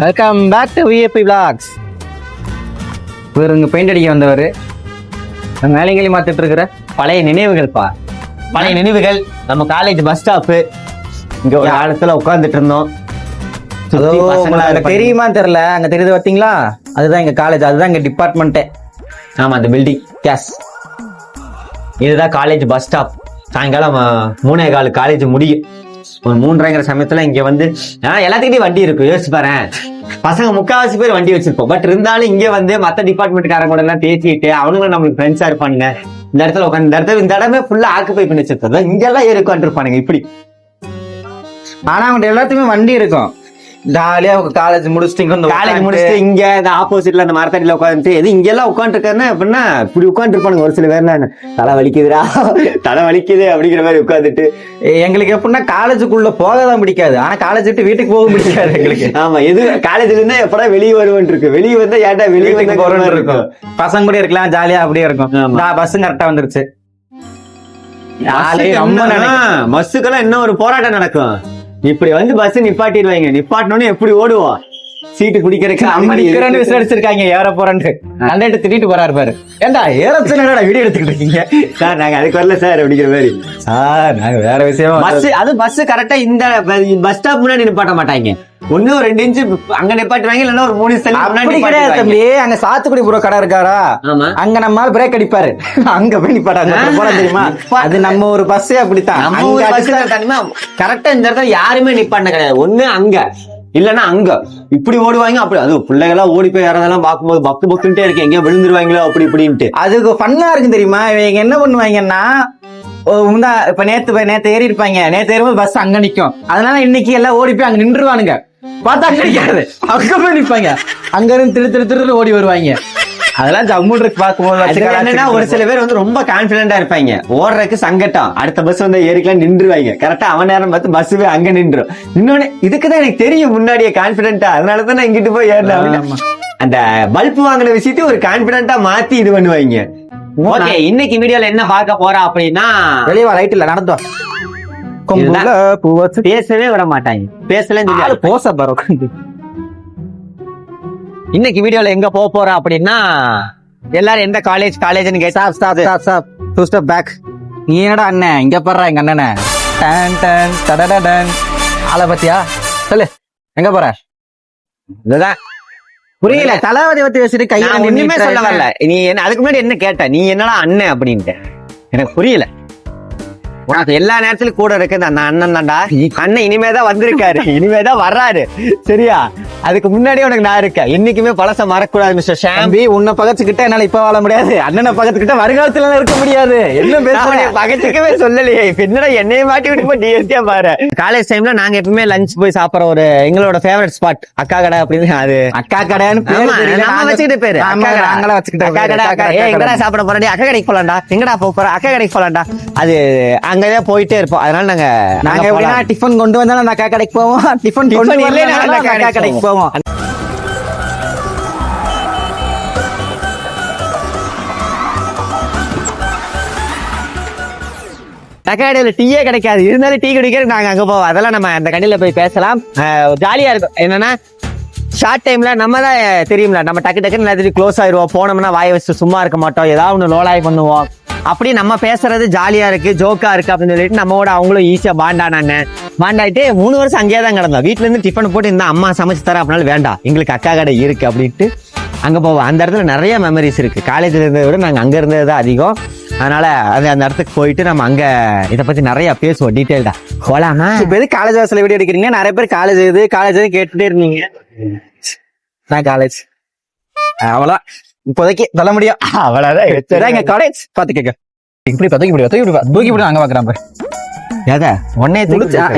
Welcome back to VAP vlogs. இவருங்க paint அடிக்க வந்தவர், வேலைகளையும் மாத்திட்டு இருக்கிற பழைய நினைவுகள்ப்பா. பழைய நினைவுகள். நம்ம காலேஜ் பஸ் ஸ்டாப்பு இங்க ஒரு காலத்துல உட்காந்துட்டு இருந்தோம். தெரியுமா தெரியல, அங்க தெரியுது பார்த்தீங்களா? அதுதான் எங்க காலேஜ், அதுதான் எங்க டிபார்ட்மெண்ட்டே. ஆமா, அந்த பில்டிங் கேஸ். இதுதான் காலேஜ் பஸ் ஸ்டாப். சாயங்காலம் 3:15 காலேஜ் முடியும். ஒரு 3:30 சமயத்துல இங்க வந்து எல்லாத்துக்கிட்டையும் வண்டி இருக்கு. யோசிச்சு பாரு, பசங்க 3/4 பேர் வண்டி வச்சிருப்போம். பட் இருந்தாலும் இங்க வந்து மத்த டிபார்ட்மெண்ட்காரங்க கூட எல்லாம் பேசிட்டு அவனுங்களும் நம்மளுக்கு ஃப்ரெண்ட்ஸா இருப்பானுங்க. இந்த இடத்துல உட்காந்து இந்த இடமே ஃபுல்லா ஆக்குபை பண்ணி வச்சிருக்கோம். இங்க எல்லாம் ஏறி உட்காந்துருப்பானுங்க இப்படி. ஆனா அவங்க எல்லாத்துக்குமே வண்டி இருக்கும். ஜாலியா காலேஜ் முடிச்சுட்டு காலேஜ் முடிச்சுட்டு இங்க இந்த ஆப்போசிட்ல அந்த மரத்தடியில உட்காந்துட்டு எது இங்க எல்லாம் உட்காந்துருக்காருன்னா அப்படின்னா இப்படி உட்காந்துருப்பானுங்க. ஒரு சில பேர்லாம் தலை வலிக்குதுடா, தலை வலிக்குது அப்படிங்கிற மாதிரி உட்காந்துட்டு. எங்களுக்கு எப்படின்னா காலேஜுக்குள்ள போகதான் பிடிக்காது, ஆனா காலேஜ் விட்டு வீட்டுக்கு போக பிடிக்காது எங்களுக்கு. ஆமா, எது காலேஜ்ல இருந்தா எப்படா வெளியே வருவேன் இருக்கு. வெளியே வந்தா ஏன்டா வெளியே வந்து போறோம்னு இருக்கும். பசங்க கூட இருக்கலாம், ஜாலியா அப்படியே இருக்கும். பஸ் கரெக்டா வந்துருச்சு. பஸ்ஸுக்கெல்லாம் இன்னும் ஒரு போராட்டம் நடக்கும். இப்படி வந்து பஸ் நிப்பாட்டிடுவாங்க. நிப்பாட்டணும்னு எப்படி ஓடுவோம் சீட்டு குடிக்கிறதுக்கு. விசாரிச்சிருக்காங்க ஏற போறேன்னு. கண்டக்டர் திட்டிட்டு போறாரு பாரு, ஏண்டா ஏறச்சுன்னா வீடியோ எடுத்துக்கிட்டு இருக்கீங்க சார், நாங்க அதுக்கு வரல சார் அப்படிங்கிற மாதிரி. சார் நாங்க வேற விஷயம். பஸ் அது பஸ் கரெக்டா இந்த பஸ் ஸ்டாப் முன்னாடி நிப்பாட்ட மாட்டாங்க. ஒண்ணு ஒரு 2 இன்ச்சு அங்க நிப்பாட்டுவாங்க, இல்லன்னா ஒரு 3 இன்ச்சு தம்பி. அங்க சாத்துக்குடி புற கடை இருக்காரா, அங்க நம்ம பிரேக் அடிப்பாரு, அங்க போய் நிப்பாட்டாங்க. போல தெரியுமா, அது நம்ம ஒரு பஸ்ஸே அப்படித்தான். கரெக்டா இந்த இடத்துல யாருமே நிப்பாட்ட கிடையாது. ஒண்ணு அங்க இல்லன்னா அங்க இப்படி ஓடுவாங்க. அப்படி அது பிள்ளைகளா ஓடி போய் யாரெல்லாம் பார்க்கும்போது பக்குன்ட்டே இருக்கு, எங்கேயும் விழுந்துருவாங்களோ அப்படி இப்படின்ட்டு. அதுக்கு ஃபன்னா இருக்கு தெரியுமா. இவங்க என்ன பண்ணுவாங்கன்னா, இப்ப நேத்து ஏறி இருப்பாங்க. நேத்து ஏறும்போது பஸ் அங்க நிக்கும். அதனால இன்னைக்கு எல்லாம் ஓடி போய் அங்க நின்றுவானுங்க. பார்த்தா அங்க நிக்காது, அங்க போய் நிப்பாங்க. அங்க இருந்து திரு ஓடி வருவாங்க. அதெல்லாம் ஜம்முக்கு பார்க்கும்போது என்னன்னா, ஒரு சில பேர் வந்து ரொம்ப கான்பிடண்டா இருப்பாங்க. ஓடுறதுக்கு சங்கட்டம், அடுத்த பஸ் வந்து ஏறிக்கலாம் நின்றுவாங்க. கரெக்டா அவன் நேரம் பார்த்து பஸ் போய் அங்க நின்றும். இன்னொன்னு இதுக்குதான் எனக்கு தெரியும் முன்னாடியே கான்பிடண்டா, அதனாலதான் நான் இங்கிட்டு போய் ஏறலாம். அந்த பல்ப் வாங்கின விஷயத்தை ஒரு கான்பிடண்டா மாத்தி இது பண்ணுவாங்க. ஓகே, இன்னைக்கு வீடியோல என்ன பார்க்க போறா அப்படின்னா, வெளியே ரைட்ல நடந்தோம். பேசவே விட மாட்டாங்க, பேசல போச பாரு. இன்னைக்கு வீடியோல எங்க போக போறோம் அப்படின்னா, எல்லாரும் எந்த காலேஜ்னு கேட்டா பேக். நீ என்னடா அண்ணன் இங்க போடுறா, எங்க அண்ணனை ஆளை பத்தியா சொல்லு, எங்க போற? இதுதான் புரியல. தளபதி பத்தி வச்சுட்டு கையில ஒண்ணுமே சொல்ல வரல. நீ என்ன அதுக்கு முன்னாடி என்ன கேட்ட, நீ என்னடா அண்ணன் அப்படின்ட்டு எனக்கு புரியல. உனக்கு எல்லா நேரத்திலும் கூட இருக்குது அந்த அண்ணன் தான்டா. அண்ணன் இனிமேதான் வந்திருக்காரு, இனிமேதான் வர்றாரு, சரியா? அதுக்கு முன்னாடியே உனக்கு நான் இருக்கேன். என்னைக்குமே பழச மறக்கூடாது மிஸ்டர் ஷாம்பி. உன்னை பகச்சுக்கிட்ட என்னால இப்ப வாழ முடியாது, அண்ணனை பகச்சுக்கிட்ட வருங்காலத்துல இருக்க முடியாது. என்ன பேச பகச்சுக்கவே சொல்லலையே, என்னடா என்னைய மாட்டி விட்டு போய் டிஎஸ்டியா பாரு. காலேஜ் டைம்ல நாங்க எப்பவுமே லஞ்ச் போய் சாப்பிடுற ஒரு எங்களோட ஃபேவரட் ஸ்பாட் அக்கா கடை அப்படின்னு. அது அக்கா கடைன்னு வச்சுக்கிட்டு பேரு அக்கா கடை. எங்கடா சாப்பிட போறா, அக்கா கடைக்கு போலாம்டா. எங்கடா போற, அக்கா கடைக்கு போலாம்டா. அது அங்கதான் போயிட்டே இருப்போம். அதனால நாங்க எப்படின்னா டிஃபன் கொண்டு வந்தாலும் அந்த அக்கா கடைக்கு போவோம், டிஃபன் கொண்டு வரல அக்கா கடைக்கு போவோம். கடையில டீயே கிடைக்காது, இருந்தாலும் டீ குடிக்கிறது நாங்க அங்க போவோம். அதெல்லாம் நம்ம அந்த கடையில போய் பேசலாம், ஜாலியா இருக்கும். என்னன்னா ஷார்ட் டைம்ல நம்ம தான் தெரியும்ல, நம்ம டக்குன்னு எல்லாத்தையும் க்ளோஸ் ஆயிடுவோம். போனோம்னா வாயை வச்சு சும்மா இருக்க மாட்டோம், ஏதாவது ஒண்ணு லோலாய் பண்ணுவோம். அப்படி நம்ம பேசுறது ஜாலியா இருக்கு, ஜோக்கா இருக்கு அப்படின்னு சொல்லிட்டு நம்மோட அவங்களும் ஈஸியா பாண்டாயிட்டு 3 வருஷம் அங்கேயே தான் கிடந்தோம். வீட்டுல இருந்து டிஃபன் போட்டு இந்த அம்மா சமைச்சு தர அப்படினால வேண்டாம், எங்களுக்கு அக்கா கடை இருக்கு அப்படின்ட்டு அங்க போவோம். அந்த இடத்துல நிறைய மெமரிஸ் இருக்கு. காலேஜ்ல இருந்ததை விட நாங்க அங்க இருந்ததுதான் அதிகம். அதனால அந்த இடத்துக்கு போயிட்டு நம்ம அங்க இதை பத்தி நிறைய பேசுவோம் டீட்டெயில்டா. போலாமா? இப்ப எது காலேஜ் வாசல வீடியோ எடுக்கிறீங்க? நிறைய பேர் காலேஜ் கேட்டுட்டே இருந்தீங்க. நான் காலேஜ் அவ்வளோ இப்போதைக்கு சொல்ல முடியும். அவ்வளவுதான் காலேஜ் பாத்து கேட்க இப்படி தூக்கி விடு அங்க பாக்குறான்.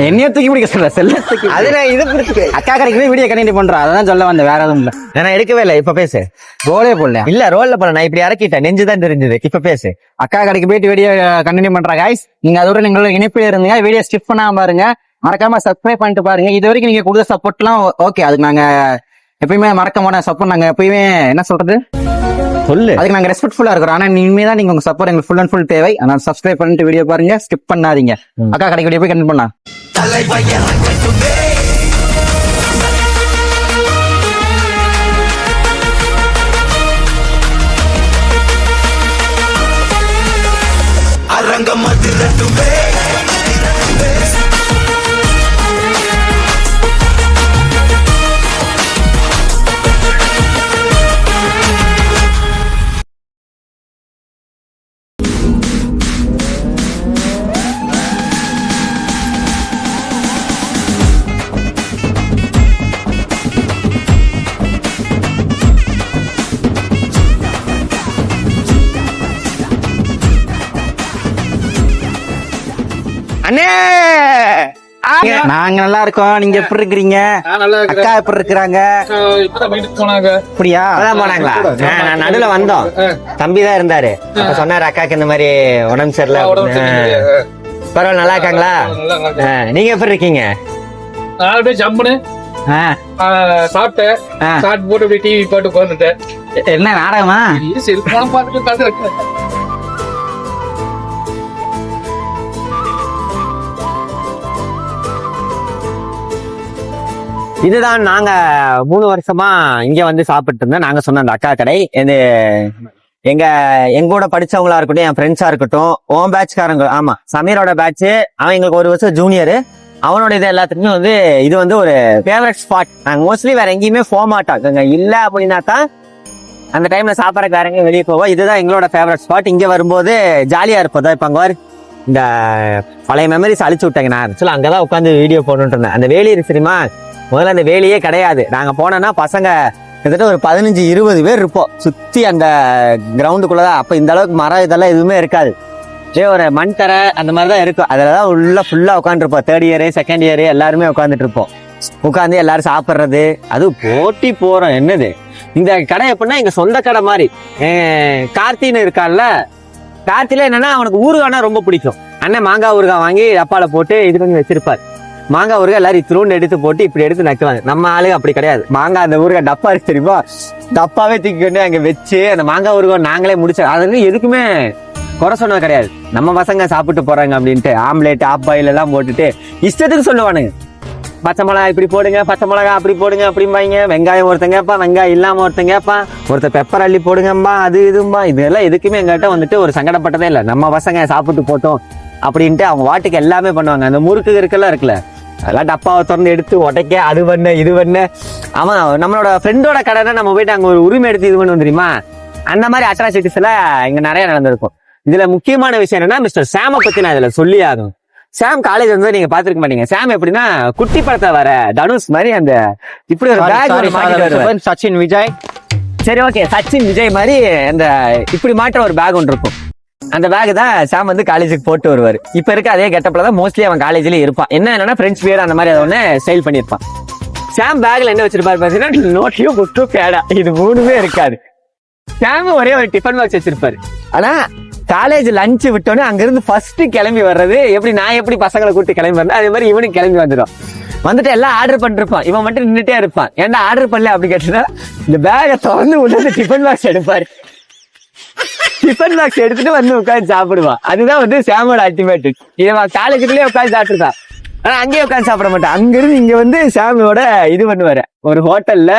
என்னைய தூக்கி பிடிக்க சொல்ல செல்லத்துக்கு அக்கா கடைக்கு வீடியோ கண்டினியூ பண்றோம். அதான் சொல்ல வந்தேன், வேற எதுவும் இல்ல. நான் எடுக்கவே இல்லை. இப்ப பேசு. ரோலே போடல. இல்ல ரோல்ல போல, நான் இப்படி இறக்கிட்டேன், நெஞ்சுதான் தெரிஞ்சது. இப்ப பேசு. அக்கா கடைக்கு போயிட்டு வீடியோ கண்டினியூ பண்றா காய்ஸ். நீங்க அதோட நீங்க இணைப்பில் இருந்தீங்க, வீடியோ ஸ்கிப் பண்ணாம பாருங்க, மறக்காம சப்ஸ்கிரைப் பண்ணிட்டு பாருங்க. இது வரைக்கும் நீங்க கொடுத்த சப்போர்ட்லாம் ஓகே, அதுக்கு நாங்க எப்பயுமே மறக்க மாட்டோம். சப்போர்ட் நாங்க எப்பயுமே என்ன சொல்றது சொல்லு, அதுக்கு நாங்க ரெஸ்பெக்ட்ஃபுல்லா இருக்கிறோம். ஆனா இனிமேதான் நீங்க உங்க சப்போர்ட் எங்களுக்கு ஃபுல் அண்ட் ஃபுல் தேவை. அதனால சப்ஸ்கிரைப் பண்ணிட்டு வீடியோ பாருங்க, ஸ்கிப் பண்ணாதீங்க. அக்கா கடைக்கு வீடியோ போய் கண்டினியூ பண்ணலாம். அண்ணே நாங்க நல்லா இருக்கோம். நீங்க எப்படி இருக்கிறீங்க? அக்கா எப்படி இருக்கிறாங்க? அப்படியா? போனாங்களா? நான் நடுவுல வந்தோம், தம்பிதான் இருந்தாரு. சொன்னாரு அக்காக்கு இந்த மாதிரி உடம்பு சரியில்லை. பரவாயில்ல, நல்லா இருக்காங்களா? நீங்க எப்படி இருக்கீங்க? சாப்பிட்டு போட்டு டிவி பாட்டு உட்காந்துட்டேன். என்ன நாடகமா? செல்போன் பார்த்துட்டு இதுதான் நாங்க 3 வருஷமா இங்க வந்து சாப்பிட்டு இருந்தோம். நாங்க சொன்ன அந்த அக்கா கடை இது எங்கூட படிச்சவங்களா இருக்கட்டும், என் ஃப்ரெண்ட்ஸா இருக்கட்டும், ஓன் பேட்ச்காரங்க. ஆமா, சமீரோட பேட்ச். அவன் எங்களுக்கு 1 வருஷம் ஜூனியர். அவனோட இது எல்லாத்துக்குமே வந்து இது வந்து ஒரு ஃபேவரட் ஸ்பாட். நாங்க மோஸ்ட்லி வேற எங்கேயுமே போக மாட்டோம். இல்ல அப்படின்னா தான் அந்த டைம்ல சாப்பிடறக்கு வேற எங்கேயும் வெளியே போவோம். இதுதான் எங்களோட ஃபேவரட் ஸ்பாட். இங்க வரும்போது ஜாலியா இருப்போம். இப்ப அங்க இந்த பழைய மெமரிஸ் அழிச்சு விட்டாங்க. நான் ஆக்சுவலா அங்கதான் உட்காந்து வீடியோ போட்டுட்டு இருந்தேன். அந்த வேலி இருக்கு தெரியுமா? முதல்ல அந்த வேலையே கிடையாது. நாங்க போனோம்னா பசங்க கிட்டத்தட்ட ஒரு 15-20 பேர் இருப்போம் சுத்தி அந்த கிரவுண்டுக்குள்ளதான். அப்ப இந்த அளவுக்கு மரம் இதெல்லாம் எதுவுமே இருக்காது. ஒரு மண் தரை அந்த மாதிரிதான் இருக்கும். அதுலதான் உள்ள ஃபுல்லா உட்காந்துருப்போம். 3rd இயர் 2nd இயர் எல்லாருமே உட்காந்துட்டு இருப்போம். உட்காந்து எல்லாரும் சாப்பிட்றது, அது போட்டி போறோம். என்னது இந்த கடை எப்படின்னா எங்க சொந்த கடை மாதிரி. கார்த்தின்னு இருக்கான்ல, கார்த்தில என்னன்னா அவனுக்கு ஊறுகானா ரொம்ப பிடிக்கும். அண்ணன் மாங்காய் ஊறுகாய் வாங்கி டப்பால போட்டு இது பண்ணி வச்சிருப்பாரு. மாங்காய் ஊறுகாய் எல்லாரும் இத்திரூண்டு எடுத்து போட்டு இப்படி எடுத்து நக்குவாங்க. நம்ம ஆளுங்க அப்படி கிடையாது. மாங்காய் அந்த ஊறுகாய் டப்பா இருக்கு தெரியுமா? டப்பாவே தூக்கிட்டு அங்க வச்சு அந்த மாங்காய் ஊறுகாய் நாங்களே முடிச்சோம். அது எதுக்குமே குறை சொன்னது கிடையாது. நம்ம பசங்க சாப்பிட்டு போறாங்க அப்படின்ட்டு ஆம்லேட் ஆப் பாயில் எல்லாம் போட்டுட்டு இஷ்டத்துக்கு சொல்லுவானுங்க. பச்சை மிளகா இப்படி போடுங்க, பச்சை மிளகா அப்படி போடுங்க அப்படிம்பாங்க. வெங்காயம் ஒருத்தன் கேட்பா, வெங்காயம் இல்லாம ஒருத்தன் கேட்பா, ஒருத்தர் பெப்பர் அள்ளி போடுங்கம்பா, அது இதும்பா. இதெல்லாம் எதுக்குமே எங்ககிட்ட வந்துட்டு ஒரு சங்கடப்பட்டதே இல்லை. நம்ம பசங்க சாப்பிட்டு போட்டோம் அப்படின்ட்டு அவங்க வாட்டுக்கு எல்லாமே பண்ணுவாங்க. அந்த முறுக்கு இருக்கெல்லாம் இருக்குல்ல, அதெல்லாம் டப்பாவை திறந்து எடுத்து உடைக்க, அது பண்ண இது பண்ண. அவன் நம்மளோட ஃப்ரெண்டோட கடைனா நம்ம போயிட்டு அங்க ஒரு உரிமை எடுத்து இது பண்ணுவோம் தெரியுமா? அந்த மாதிரி அட்ராசிட்டிஸ் எல்லாம் இங்க நிறைய நடந்திருக்கும். இதுல முக்கியமான விஷயம் என்னன்னா, மிஸ்டர் சாமை பத்தி நான் இதுல சொல்லி ஆகும். சாம் காலேஜ் வந்து நீங்க பாத்துருக்க மாட்டீங்க. சாம் எப்படின்னா குட்டி படத்தை வர தனுஷ் மாதிரி அந்த இப்படி ஒரு பேக், சச்சின் விஜய், சரி ஓகே, சச்சின் விஜய் மாதிரி அந்த இப்படி மாற்ற ஒரு பேக் ஒன்று இருக்கும். அந்த பேக் தான் சாம் வந்து காலேஜுக்கு போட்டு வருவாரு. இப்ப இருக்க அதே கெட்டப்ல தான் மோஸ்ட்லி அவன் காலேஜ்லயே இருப்பான். என்னன்னா ஃப்ரெண்ட்ஸ் பேர் அந்த மாதிரி அதை ஒண்ணு ஸ்டைல் பண்ணிருப்பான். சாம் பேக்ல என்ன வச்சிருப்பாரு பாத்தீங்கன்னா, நோட்டியும் புக்கு பேடா, இது 3மே இருக்காது. சாம் ஒரே ஒரு டிஃபன் பாக்ஸ் வச்சிருப்பாரு. ஆனா காலேஜ் லஞ்ச் விட்டோன்னே அங்கிருந்து ஃபர்ஸ்ட் கிளம்பி வர்றது எப்படி, நான் எப்படி பசங்களை கூப்பிட்டு கிளம்பி வரேன் அதே மாதிரி இவனுக்கு கிளம்பி வந்துடும். வந்துட்டு எல்லாம் ஆர்டர் பண்ணிருப்பான். இவன் மட்டும் நின்றுட்டே இருப்பான். ஏன்டா ஆர்டர் பண்ணல அப்படி கேட்டா, இந்த பேகை திறந்து உள்ள டிஃபன் பாக்ஸ் எடுப்பாரு. டிஃபன் பாக்ஸ் எடுத்துட்டு வந்து உட்காந்து சாப்பிடுவான். அதுதான் வந்து சாமோட அல்டிமேட். இவன் காலேஜுக்குள்ளேயே உட்காந்து சாப்பிட்டுருக்கான். ஆனா அங்கேயே உட்காந்து சாப்பிட மாட்டான். அங்கிருந்து இங்க வந்து சாமியோட இது பண்ணுவாரு. ஒரு ஹோட்டல்ல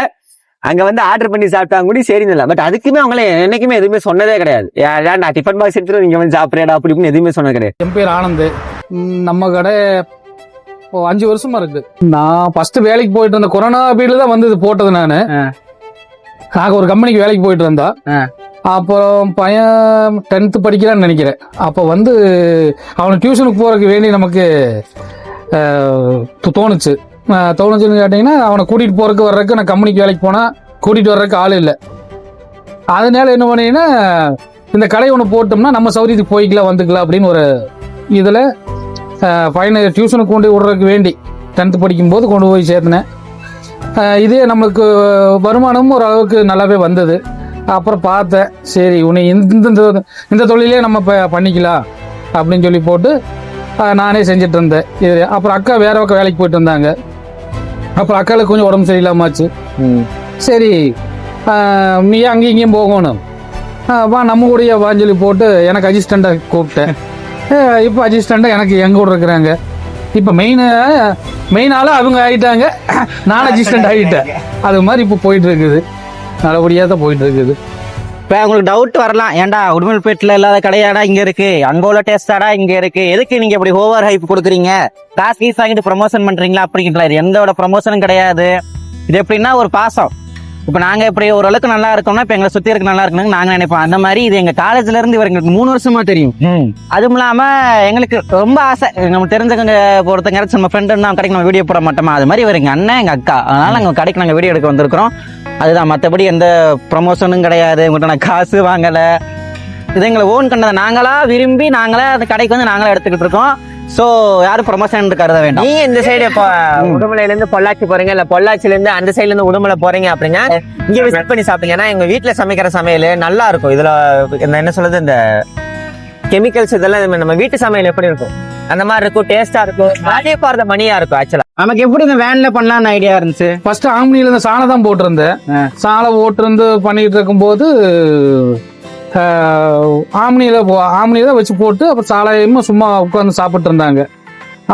அங்க வந்து ஆர்டர் பண்ணி சாப்பிட்டாங்க கூட சரிங்களா. பட் அதுக்குமே அவங்களே என்னைக்குமே எதுவுமே சொன்னதே கிடையாது. ஏன்டா டிஃபன் பாக்ஸ் எடுத்துட்டு நீங்க வந்து சாப்பிடுறா அப்படி இப்படின்னு எதுவுமே சொன்னது கிடையாது. என் பேர் ஆனந்த். நம்ம கடை 5 வருஷமா இருக்கு. நான் ஃபர்ஸ்ட் வேலைக்கு போயிட்டு இருந்த கொரோனா பீரியட்ல தான் வந்து இது போட்டது. நாங்க ஒரு கம்பெனிக்கு வேலைக்கு போயிட்டு இருந்தா, அப்புறம் பையன் 10th படிக்கிறான்னு நினைக்கிறேன். அப்போ வந்து அவனுக்கு டியூஷனுக்கு போறதுக்கு வேண்டி நமக்கு தோணுச்சுன்னு கேட்டீங்கன்னா, அவனை கூட்டிட்டு போறதுக்கு வர்றதுக்கு நான் கம்பெனிக்கு வேலைக்கு போனா கூட்டிட்டு வர்றதுக்கு ஆள் இல்லை. அதனால என்ன பண்ணீங்கன்னா, இந்த கடை ஒன்று போட்டோம்னா நம்ம சௌரியத்துக்கு போய்க்கலாம் வந்துக்கலாம் அப்படின்னு ஒரு இதுல பையனை டியூஷனுக்கு கொண்டு விடுறதுக்கு வேண்டி 10th படிக்கும்போது கொண்டு போய் சேர்த்தினேன். இதே நம்மளுக்கு வருமானமும் ஓரளவுக்கு நல்லாவே வந்தது. அப்புறம் பார்த்தேன், சரி உன்னை இந்த தொழிலே நம்ம பண்ணிக்கலாம் அப்படின்னு சொல்லி போட்டு நானே செஞ்சுட்டு இருந்தேன். இது அப்புறம் அக்கா வேற பக்கம் வேலைக்கு போயிட்டு இருந்தாங்க. அப்புறம் அக்காளுக்கு கொஞ்சம் உடம்பு சரியில்லாமாச்சு. சரி நீ அங்கேயும் இங்கேயும் போகணும், வா நம்ம கூடயே வான்னு சொல்லி போட்டு எனக்கு அசிஸ்டண்டாக கூப்பிட்டேன். இப்போ அசிஸ்டண்டாக எனக்கு எங்க கூட இருக்கிறாங்க. இப்போ மெயினால அவங்க ஆகிட்டாங்க, நான் அசிஸ்டண்ட் ஆகிட்டேன். அது மாதிரி இப்போ போயிட்டு இருக்குது, நல்லபடியாக தான் போயிட்டு இருக்குது. இப்போ உங்களுக்கு டவுட் வரலாம், ஏன்டா உடுமல்பேட்டில் இல்லாத கடையாடா இங்க இருக்கு, அங்க உள்ள டேஸ்டாடா இங்க இருக்கு, எதுக்கு நீங்க இப்படி ஓவர் ஹைப் கொடுக்குறீங்க, காசு கீஸ் வாங்கிட்டு ப்ரமோஷன் பண்றீங்களா அப்படிங்களா? இது எந்தோட ப்ரமோஷனும் கிடையாது. இது எப்படின்னா ஒரு பாசம். இப்போ நாங்க இப்படி ஓரளவுக்கு நல்லா இருக்கோம்னா இப்போ எங்களை சுத்தி இருக்க நல்லா இருக்கணும்னு நாங்க நினைப்போம். அந்த மாதிரி இது எங்க காலேஜ்ல இருந்து இவர் எங்களுக்கு 3 வருஷமா தெரியும். அதுவும் இல்லாம எங்களுக்கு ரொம்ப ஆசை, நம்ம தெரிஞ்சவங்க ஒருத்தங்க நம்ம ஃப்ரெண்டு நம்ம கடைக்கு நம்ம வீடியோ போட மாட்டோமா, அது மாதிரி இவர் எங்க அண்ணன் எங்க அக்கா, அதனால எங்க கடைக்கு நாங்க வீடியோ எடுக்க வந்திருக்கிறோம். அதுதான், மற்றபடி எந்த ப்ரமோஷனும் கிடையாது. உங்கள்கிட்ட நான் காசு வாங்கலை. இது எங்களை ஓன் கண்டதை நாங்களா விரும்பி நாங்களே அந்த கடைக்கு வந்து நாங்களே எடுத்துக்கிட்டு இருக்கோம். சோ யாரும் ப்ரொமோஷன் கருத வேண்டாம். நீங்க இந்த சைடு இப்போ உடுமலையில இருந்து பொள்ளாச்சி போறீங்க, இல்ல பொள்ளாச்சில இருந்து அந்த சைடுல இருந்து உடுமலை போறீங்க அப்படின்னா இங்க விசிட் பண்ணி சாப்பிடுங்க. ஏன்னா எங்க வீட்டுல சமைக்கிற சமையல் நல்லா இருக்கும். இதுல என்ன சொல்றது, இந்த கெமிக்கல்ஸ் இதெல்லாம் நம்ம வீட்டு சமையல் எப்படி இருக்கும் அந்த மாதிரி இருக்கும், டேஸ்டா இருக்கும், வேலையை பார்த்த மணியா இருக்கும். ஆக்சுவலா நமக்கு எப்படி இந்த வேன்ல பண்ணலாம்னு ஐடியா இருந்துச்சு? ஃபர்ஸ்ட் ஆம்னியில இந்த சாலை தான் போட்டிருந்தேன். சாலை ஓட்டிருந்து பண்ணிட்டு இருக்கும்போது ஆம்னியில வச்சு போட்டு அப்புறம் சாலையும் சும்மா உட்காந்து சாப்பிட்டு இருந்தாங்க.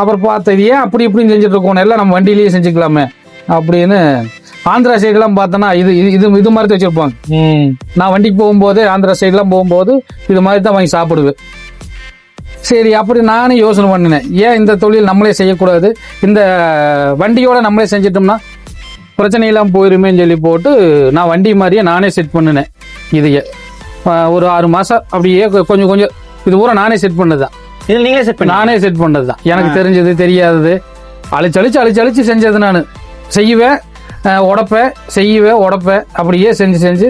அப்புறம் பார்த்தது ஏன் அப்படி இப்படின்னு செஞ்சுட்டு இருக்கோம், எல்லாம் நம்ம வண்டியிலேயே செஞ்சுக்கலாமே அப்படின்னு. ஆந்திரா சைடுலாம் பார்த்தோன்னா இது மாதிரி வச்சிருப்பாங்க. நான் வண்டிக்கு போகும்போது ஆந்திரா சைடுலாம் போகும்போது இது மாதிரி தான் வாங்கி சாப்பிடுவேன். சரி, அப்படி நானே யோசனை பண்ணினேன், ஏன் இந்த தொழில் நம்மளே செய்யக்கூடாது, இந்த வண்டியோட நம்மளே செஞ்சிட்டோம்னா பிரச்சனையெல்லாம் போயிருமேன்னு சொல்லி போட்டு நான் வண்டி மாதிரியே நானே செட் பண்ணினேன். இதையே ஒரு 6 மாசம் அப்படியே கொஞ்சம் கொஞ்சம் இது பூரா நானே செட் பண்ணதுதான். இது நீங்களே செட் பண்ணி? நானே செட் பண்ணதுதான். எனக்கு தெரிஞ்சது தெரியாதது அழிச்சு செஞ்சது. நான் செய்வேன், உடப்பேன் அப்படியே செஞ்சு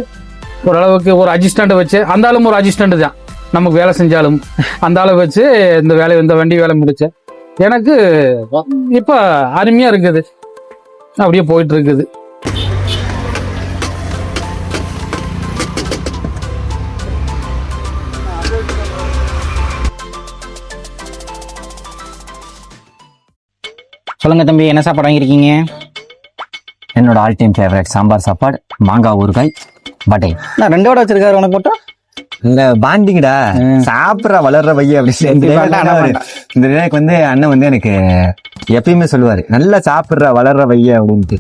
ஓரளவுக்கு ஒரு அசிஸ்டண்ட் வச்சு, அந்த ஆளும் ஒரு அசிஸ்டண்ட் தான் நமக்கு வேலை செஞ்சாலும் அந்த ஆளை வச்சு இந்த வண்டி வேலை முடிச்சேன். எனக்கு இப்ப அருமையா இருக்குது, அப்படியே போயிட்டு இருக்குது. சொல்லுங்க தம்பி, என்ன சாப்பாடு வாங்கியிருக்கீங்க? என்னோட ஆல் டைம் ஃபேவரட் சாம்பார் சாப்பாடு, மாங்காய் ஊறுகாய், பட்டை. நான் 2 வடை வச்சிருக்காரு உனக்கு மட்டும். இந்த பாண்டிங்கடா சாப்பிட்ற வளர்ற பைய அப்படி. இந்த எனக்கு வந்து அண்ணன் வந்து எனக்கு எப்பயுமே சொல்லுவாரு, நல்லா சாப்பிட்ற வளர்ற பைய அப்படின்ட்டு.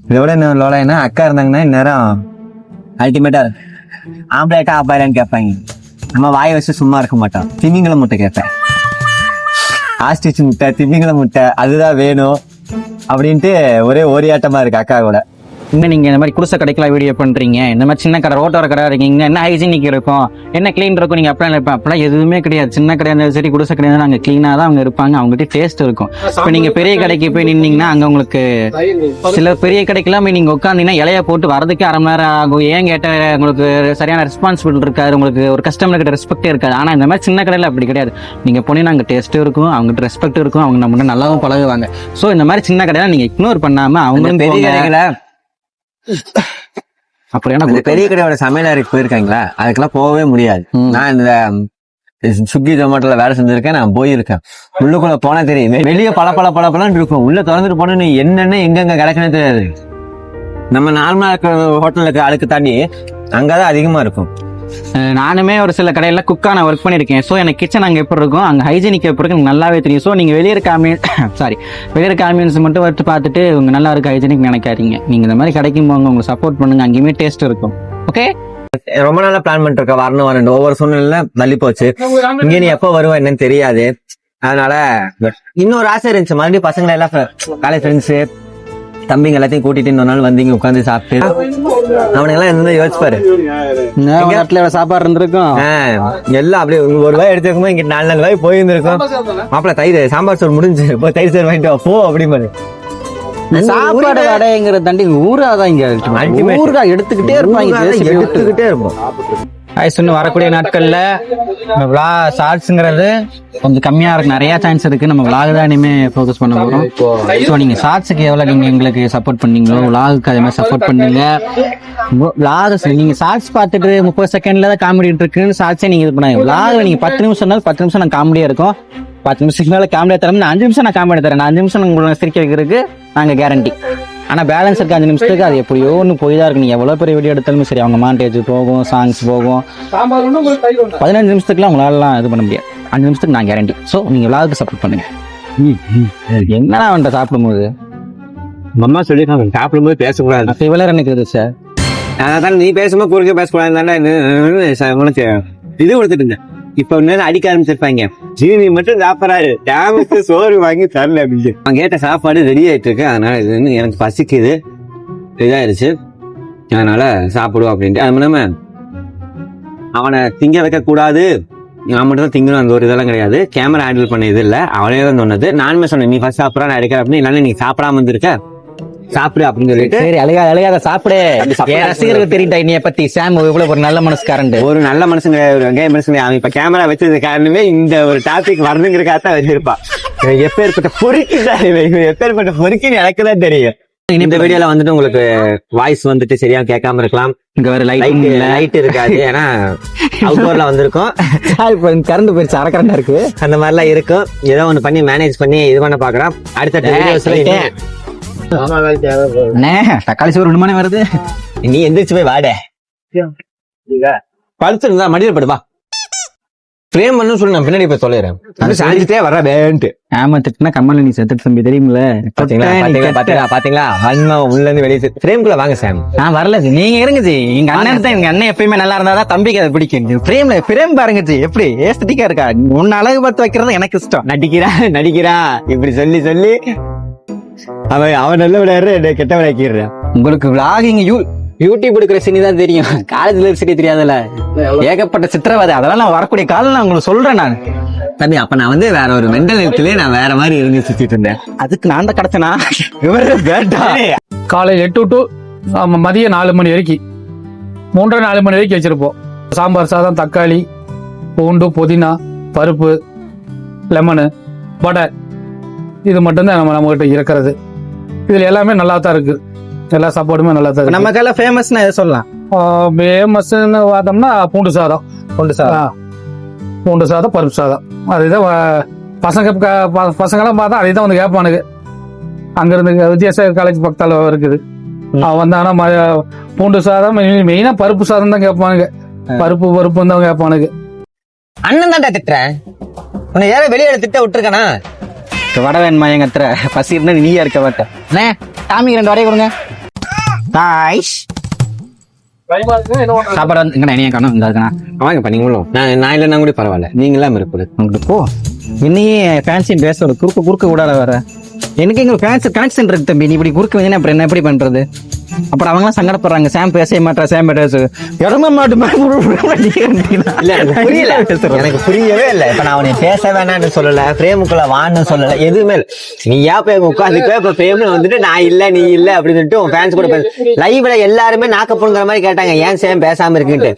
இதோட என்ன லோலாயினா அக்கா இருந்தாங்கன்னா இந்நேரம் அல்டிமேட்டா ஆம்பளைக்கா அப்பாயிலான்னு கேட்பாங்க. நம்ம வாயை வச்சு சும்மா இருக்க மாட்டோம். திமிங்கல முட்டை கேட்பேன், ஆஸ்டிச் முட்டை, திமிங்கல முட்டை, அதுதான் வேணும் அப்படின்ட்டு ஒரே ஓரியாட்டமா இருக்கு அக்கா கூட. இன்னும் நீங்க இந்த மாதிரி குடிசை கடைக்கெல்லாம் வீடியோ பண்றீங்க, இந்த மாதிரி சின்ன கடை ரோட்டோர கடை இருக்கீங்க, என்ன ஹைஜீனிக் இருக்கும், என்ன கிளீன் இருக்கும், நீங்க அப்படிலாம் இருப்பேன். அப்பெல்லாம் எதுவுமே கிடையாது. சின்ன கடையா இருந்தாலும் சரி, குடிசை கடையா இருந்தாலும் அங்க கிளீனா தான் அவங்க இருப்பாங்க, அவங்ககிட்ட டேஸ்ட் இருக்கும். இப்ப நீங்க பெரிய கடைக்கு போய் நின்னீங்கன்னா அங்க உங்களுக்கு சில பெரிய கடைக்கெல்லாம் போய் நீங்க உட்காந்தீங்கன்னா இலைய போட்டு வரதுக்கு 1/2 மணி நேரம் ஆகும். ஏன் கேட்ட உங்களுக்கு சரியான ரெஸ்பான்சிபிலிட்டி இருக்காது, உங்களுக்கு ஒரு கஸ்டமர் கிட்ட ரெஸ்பெக்டே இருக்காது. ஆனா இந்த மாதிரி சின்ன கடையில அப்படி கிடையாது. நீங்க போனீங்கன்னா அங்க டேஸ்ட்டும் இருக்கும், அவங்ககிட்ட ரெஸ்பெக்ட் இருக்கும், அவங்க நம்ம நல்லாவும் பழகுவாங்க. சோ இந்த மாதிரி சின்ன கடையில நீங்க இக்னோர் பண்ணாம அவங்க பெரிய கடைகளை அப்படியான பெரிய கடையோட சமையலறைக்கு போயிருக்காங்களா, அதுக்கெல்லாம் போகவே முடியாது. நான் இந்த ஸ்விக்கி ஜொமேட்டோல வேலை செஞ்சிருக்கேன், நான் போயிருக்கேன். உள்ளுக்குள்ள போனா தெரியும், வெளியே பல இருக்கும், உள்ள திறந்துட்டு போனா என்னென்ன எங்கெங்க கிடக்குன்னு தெரியாது. நம்ம நார்மலா இருக்கிற ஹோட்டலுக்கு அழுக்கு தாண்டி அங்கதான் அதிகமா இருக்கும். நானுமே ஒரு சில கடையில குக்கான ஒர்க் பண்ணிருக்கேன். ஸோ எனக்கு கிச்சன் அங்கே எப்படி இருக்கும், அங்கே ஹைஜீனிக் எப்படி இருக்கு எனக்கு நல்லாவே தெரியும். ஸோ நீங்க வெளியே இருக்க ஆம்பியன்ஸ் மட்டும் வந்து பார்த்துட்டு உங்க நல்லா இருக்கு ஹைஜீனிக் நினைக்காதீங்க. நீங்க இந்த மாதிரி கடைக்கும் போங்க, உங்களுக்கு சப்போர்ட் பண்ணுங்க, அங்கேயுமே டேஸ்ட் இருக்கும். ஓகே, ரொம்ப நாளா பிளான் பண்ணிட்டு இருக்க, வரணும் ஒவ்வொரு சூழ்நிலை தள்ளி போச்சு. இங்க நீ எப்ப வருவா என்னன்னு தெரியாது. அதனால இன்னொரு ஆசை இருந்துச்சு, மறுபடியும் பசங்களை எல்லாம் காலேஜ் ஃப்ரெண்ட்ஸு தம்பிங்க எல்லாத்தையும் கூட்டிட்டு இன்னொரு நாள் வந்து இங்க உட்காந்து சாப்பிட்டு அவனுங்க எல்லாம் என்ன யோசிப்பாரு, சாப்பாடு இருந்திருக்கும் எல்லாம் அப்படியே ₹1 எடுத்துருக்கும்போது இங்க 4 வாய் போயிருந்திருக்கும். மாப்பிள்ள தயிர் சாம்பார் சோறு முடிஞ்சு தயிர் சோறு வாங்கிட்டு போ அப்படிமாரு. சாப்பாடு கடைங்கிறது தாண்டி ஊராதான் இங்க ஊருகா எடுத்துக்கிட்டே இருப்போம். இன்னும் வரக்கூடிய நாட்கள்ல ஷார்ட்ஸ்ங்கிறது கொஞ்சம் கம்மியா இருக்கு, நிறைய சான்ஸ் இருக்கு. நம்ம விளாக் தான் இனிமே ஃபோக்கஸ் பண்ண போறோம். ஸோ நீங்க ஷார்ட்ஸுக்கு எவ்வளவு நீங்க எங்களுக்கு சப்போர்ட் பண்ணீங்களோ விளாகுக்கு அதே மாதிரி சப்போர்ட் பண்ணுங்க. விளாக் நீங்க ஷார்ட்ஸ் பார்த்துட்டு 30 செகண்ட்ல தான் காமெடி இருக்குன்னு ஷார்ட்ஸே நீங்க இது பண்ணாங்க. விளாக் நீங்க 10 நிமிஷம் 10 நிமிஷம் நான் காமெடியா இருக்கும். 10 நிமிஷத்துக்கு மேல காமெடியா தரேன், 5 நிமிஷம் நான் காமெடி தரேன். 5 நிமிஷம் உங்களை சிரிக்க வைக்கிறதுக்கு நாங்க கேரண்டி. ஆனா பேலன்ஸ் இருக்க 5 நிமிஷத்துக்கு அது எப்படியோ ஒன்று போய் தான் இருக்கு. நீங்க எவ்வளவு பெரிய வீடியோ எடுத்தாலுமே சரி, அவங்க மாண்டேஜ் போகும், சாங்ஸ் போகும். 15 நிமிஷத்துக்குலாம் உங்களாலாம் இது பண்ண முடியாது. 5 நிமிஷத்துக்கு நான் கேரண்டி. ஸோ நீங்க விளாக்கு சப்போர்ட் பண்ணுங்க. என்னடா அவன்கிட்ட சாப்பிடும்போது அம்மா சொல்லிருக்காங்க, சாப்பிடும்போது பேசக்கூடாது. இவ்வளோ எனக்கு சார், அதான் நீ பேசும்போது குறுக்க பேசக்கூடாது இது கொடுத்துட்டு இருந்தேன். இப்ப நேரம் அடிக்க ஆரம்பிச்சிருப்பாங்க, ஜீனி மட்டும் சாப்பிடறாரு, டேமுக்கு சோறு வாங்கி தரல அப்படின்னு. அவன் கேட்ட சாப்பாடு ரெடி ஆயிட்டு இருக்கு, அதனால இது எனக்கு பசிக்குது இதாயிருச்சு, அதனால சாப்பிடுவோம் அப்படின்ட்டு. அது இல்லாம அவனை திங்க வைக்க கூடாது, நான் மட்டும் தான் திங்கணும் அந்த ஒரு இதெல்லாம் கிடையாது. கேமரா ஹேண்டில் பண்ண இது இல்லை, அவனே தான் சொன்னது. நானுமே சொன்னேன், நீ ஃபர்ஸ்ட் சாப்பிட்றா நான் எடுக்கிறேன் அப்படின்னு. இல்லைன்னா நீ சாப்பிடாம வந்துருக்க, சாப்பிடு அப்படின்னு சொல்லிட்டு. சரி, அழுகாத சாப்பிடு. ரசிகருக்கு தெரியுட்டா என்னைய பத்தி சாம் இவ்வளவு ஒரு நல்ல மனசுக்காரன், ஒரு நல்ல மனுஷங்க, ஒரு வெங்காய மனுஷங்க. அவன் இப்ப கேமரா வச்சது காரணமே இந்த ஒரு டாபிக் வரணுங்கிறக்காக தான் வச்சிருப்பான். எப்பேற்பட்ட பொறுக்கிதான் எப்பேற்பட்ட பொறுக்கின்னு எனக்கு தான் தெரியும். இந்த வீடியோல வந்துட்டு உங்களுக்கு வாய்ஸ் வந்துட்டு சரியா கேட்காம இருக்கலாம். இங்க வேற லைட் இருக்காது, ஏன்னா அவுட்டோர்ல வந்திருக்கோம். கரண்ட் போயிருச்சு, அரைக்கரண்டா இருக்கு. அந்த மாதிரிலாம் இருக்கும். ஏதோ ஒண்ணு பண்ணி மேனேஜ் பண்ணி இது பண்ண பாக்குறோம். அடுத்த வீடியோஸ்ல தக்காளி சோறு 2 மணி வருது. நீ எந்திரிச்சு போய் வாட படுத்துருந்தா மடியில படுவா. பிரேம் பண்ணு சொல்லி நான் பின்னாடி போய் சொல்லிடுறேன். சாஞ்சிட்டே வர வேண்டு. ஆமா, திட்டுனா கம்மல நீ செத்துட்டு தம்பி தெரியுமில்ல. பாத்தீங்களா அண்ணா உள்ள இருந்து வெளியே. பிரேம்குள்ள வாங்க சாம். நான் வரல ஜி, நீங்க இருங்க ஜி. எங்க அண்ணன் தான், எங்க அண்ணன் எப்பயுமே நல்லா இருந்தாதான் தம்பிக்கு அதை பிடிக்கும். பிரேம் பாருங்க ஜி, எப்படி ஏஸ்தட்டிக்கா இருக்கா. உன்ன அழகு பார்த்து வைக்கிறது எனக்கு இஷ்டம். நடிக்கிறா இப்படி சொல்லி சொல்லி அவன் நல்ல விளையாடுற, என்ன கெட்ட விளையாடுறேன். உங்களுக்கு விளாகிங் யூடியூப் எடுக்கிற சினி தான் தெரியும், காலேஜ்ல சினி தெரியாதுல்ல. ஏகப்பட்ட சித்திரவாதை, அதெல்லாம் நான் வரக்கூடிய காலம் நான் உங்களுக்கு சொல்றேன். நான் தம்பி அப்ப நான் வந்து வேற ஒரு மென்டல் ஹெல்த்லயே நான் வேற மாதிரி இருந்து சுத்திட்டு இருந்தேன். அதுக்கு நான் தான் கிடைச்சனா. காலையில் 8 to மதியம் 4 மணி வரைக்கும் 3-4 மணி வரைக்கும் வச்சிருப்போம். சாம்பார் சாதம், தக்காளி, பூண்டு, புதினா, பருப்பு, லெமனு, வடை, இது மட்டும்தான் நம்மகிட்ட இருக்கிறது. இதுல எல்லாமே நல்லா தான் இருக்கு. எல்லா சாப்பாடுமே நல்லா தான் இருக்கு. நம்ம கையில ஃபேமஸ்னா எதை சொல்லலாம்? ஃபேமஸ்ன்னு பார்த்தோம்னா பூண்டு சாதம், பூண்டு சாதம், பருப்பு சாதம். அதுதான் பசங்கெல்லாம் பார்த்தா அதை தான் வந்து கேட்பானுங்க. அங்கிருந்து வித்தியாச காலேஜ் பக்கத்தால இருக்குது. அவன் வந்தானா பூண்டு சாதம், மெயினா பருப்பு சாதம் தான் கேட்பானுங்க. பருப்பு தான் கேட்பானுங்க. அண்ணன் தான்டா திட்டுறேன், உன்னை யார வெளியே திட்ட விட்டுருக்கானா? வடை வேணுமா எங்க அத்திர? பசி இருந்தா நீயா இருக்க மாட்டேன். டாமி 2 வடையை கொடுங்க. சாப்பாடு வந்து இங்க என்னைய காணும். இந்த இருக்கா வாங்க பண்ணீங்களும். நான் இல்லைன்னா கூட பரவாயில்ல, நீங்களாம் இருப்பது உங்களுக்கு போ. என்னையே ஃபேன்சி பேச குறுக்க கூடாத வர. எனக்கு எங்க ஃபேன்ஸ் கனெக்ஷன் இருக்கு தம்பி. நீ இப்படி குறுக்க வந்து அப்புறம் என்ன எப்படி பண்றது? அப்புறம் அவங்களாம் சங்கடப்படுறாங்க. சாம் பேச மாட்டா, சாம் பேச இடமா மாட்டுமா. புரியல, எனக்கு புரியவே இல்லை. இப்ப நான் அவனை பேச வேணான்னு சொல்லல, பிரேமுக்குள்ள வான்னு சொல்லல, எதுவுமே இல்லை. நீ ஏப்ப உட்காந்துக்க. இப்ப பிரேம்னு வந்துட்டு நான் இல்ல நீ இல்ல அப்படின்னு சொல்லிட்டு உன் ஃபேன்ஸ் கூட லைவ்ல எல்லாருமே நாக்கப்படுங்கிற மாதிரி கேட்டாங்க, ஏன் சேம் பேசாம இருக்குன்ட்டு.